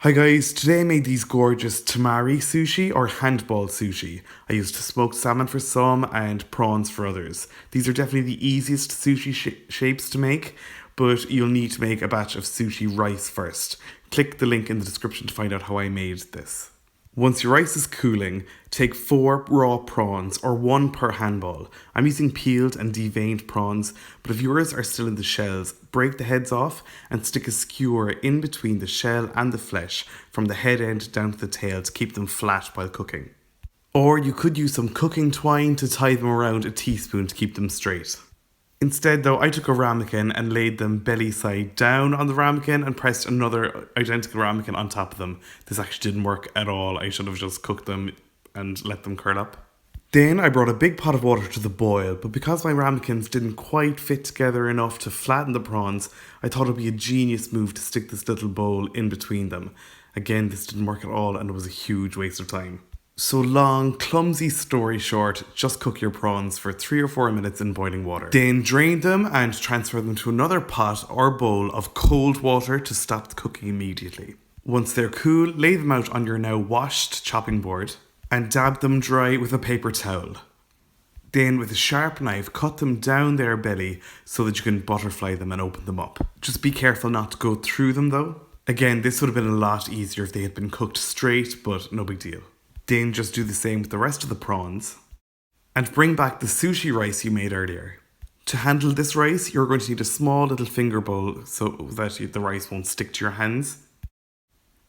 Hi guys, today I made these gorgeous Temari sushi or handball sushi. I used smoked salmon for some and prawns for others. These are definitely the easiest sushi shapes to make, but you'll need to make a batch of sushi rice first. Click the link in the description to find out how I made this. Once your rice is cooling, take 4 raw prawns or 1 per handball. I'm using peeled and deveined prawns, but if yours are still in the shells, break the heads off and stick a skewer in between the shell and the flesh from the head end down to the tail to keep them flat while cooking. Or you could use some cooking twine to tie them around a teaspoon to keep them straight. Instead though, I took a ramekin and laid them belly side down on the ramekin and pressed another identical ramekin on top of them. This actually didn't work at all. I should have just cooked them and let them curl up. Then I brought a big pot of water to the boil, but because my ramekins didn't quite fit together enough to flatten the prawns, I thought it would be a genius move to stick this little bowl in between them. Again, this didn't work at all and it was a huge waste of time. So long, clumsy story short, just cook your prawns for 3 or 4 minutes in boiling water. Then drain them and transfer them to another pot or bowl of cold water to stop the cooking immediately. Once they're cool, lay them out on your now washed chopping board and dab them dry with a paper towel. Then with a sharp knife, cut them down their belly so that you can butterfly them and open them up. Just be careful not to go through them though. Again, this would have been a lot easier if they had been cooked straight, but no big deal. Then just do the same with the rest of the prawns. And bring back the sushi rice you made earlier. To handle this rice, you're going to need a small little finger bowl so that the rice won't stick to your hands.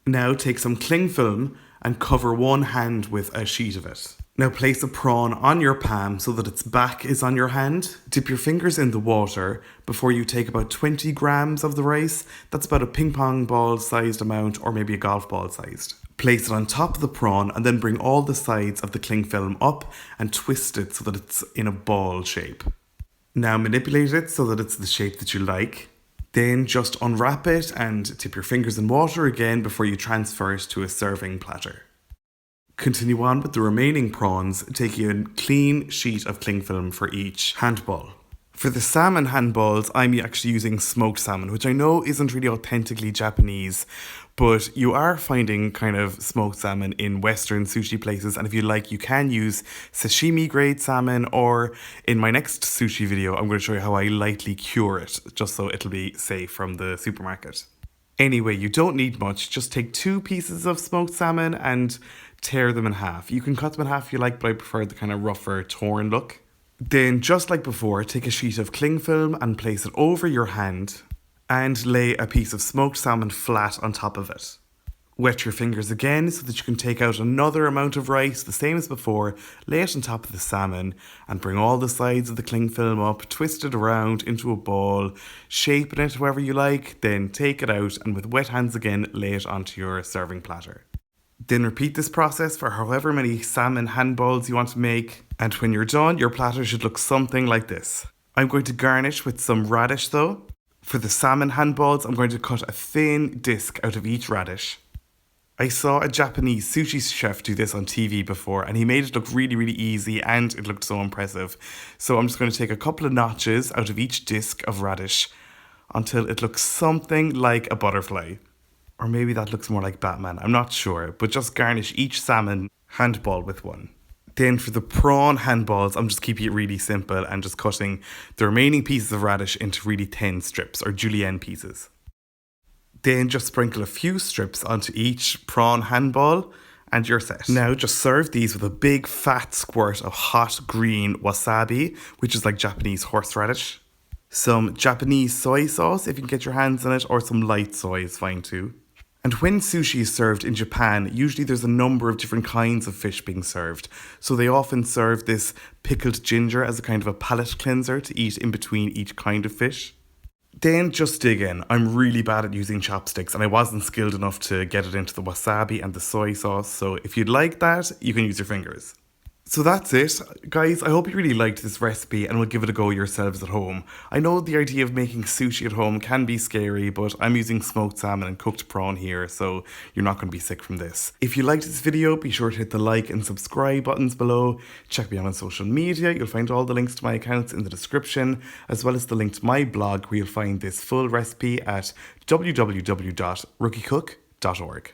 Now take some cling film and cover one hand with a sheet of it. Now place a prawn on your palm so that its back is on your hand. Dip your fingers in the water before you take about 20 grams of the rice. That's about a ping pong ball sized amount or maybe a golf ball sized. Place it on top of the prawn and then bring all the sides of the cling film up and twist it so that it's in a ball shape. Now manipulate it so that it's the shape that you like. Then just unwrap it and dip your fingers in water again before you transfer it to a serving platter. Continue on with the remaining prawns, taking a clean sheet of cling film for each handball. For the salmon handballs, I'm actually using smoked salmon, which I know isn't really authentically Japanese, but you are finding kind of smoked salmon in Western sushi places, and if you like, you can use sashimi grade salmon, or in my next sushi video, I'm going to show you how I lightly cure it, just so it'll be safe from the supermarket. Anyway, you don't need much, just take 2 pieces of smoked salmon and tear them in half. You can cut them in half if you like, but I prefer the kind of rougher, torn look. Then, just like before, take a sheet of cling film and place it over your hand and lay a piece of smoked salmon flat on top of it. Wet your fingers again so that you can take out another amount of rice, the same as before, lay it on top of the salmon and bring all the sides of the cling film up, twist it around into a ball, shape it however you like, then take it out and with wet hands again, lay it onto your serving platter. Then repeat this process for however many salmon handballs you want to make, and when you're done, your platter should look something like this. I'm going to garnish with some radish though. For the salmon handballs, I'm going to cut a thin disc out of each radish. I saw a Japanese sushi chef do this on TV before, and he made it look really easy and it looked so impressive. So I'm just going to take a couple of notches out of each disc of radish until it looks something like a butterfly. Or maybe that looks more like Batman, I'm not sure, but just garnish each salmon handball with one. Then for the prawn handballs, I'm just keeping it really simple and just cutting the remaining pieces of radish into really thin strips or julienne pieces. Then just sprinkle a few strips onto each prawn handball and you're set. Now just serve these with a big fat squirt of hot green wasabi, which is like Japanese horseradish. Some Japanese soy sauce if you can get your hands on it, or some light soy is fine too. And when sushi is served in Japan, usually there's a number of different kinds of fish being served. So they often serve this pickled ginger as a kind of a palate cleanser to eat in between each kind of fish. Then just dig in. I'm really bad at using chopsticks and I wasn't skilled enough to get it into the wasabi and the soy sauce. So if you'd like that, you can use your fingers. So that's it. Guys, I hope you really liked this recipe and will give it a go yourselves at home. I know the idea of making sushi at home can be scary, but I'm using smoked salmon and cooked prawn here, so you're not going to be sick from this. If you liked this video, be sure to hit the like and subscribe buttons below. Check me out on social media. You'll find all the links to my accounts in the description, as well as the link to my blog where you'll find this full recipe at www.rookiecook.org.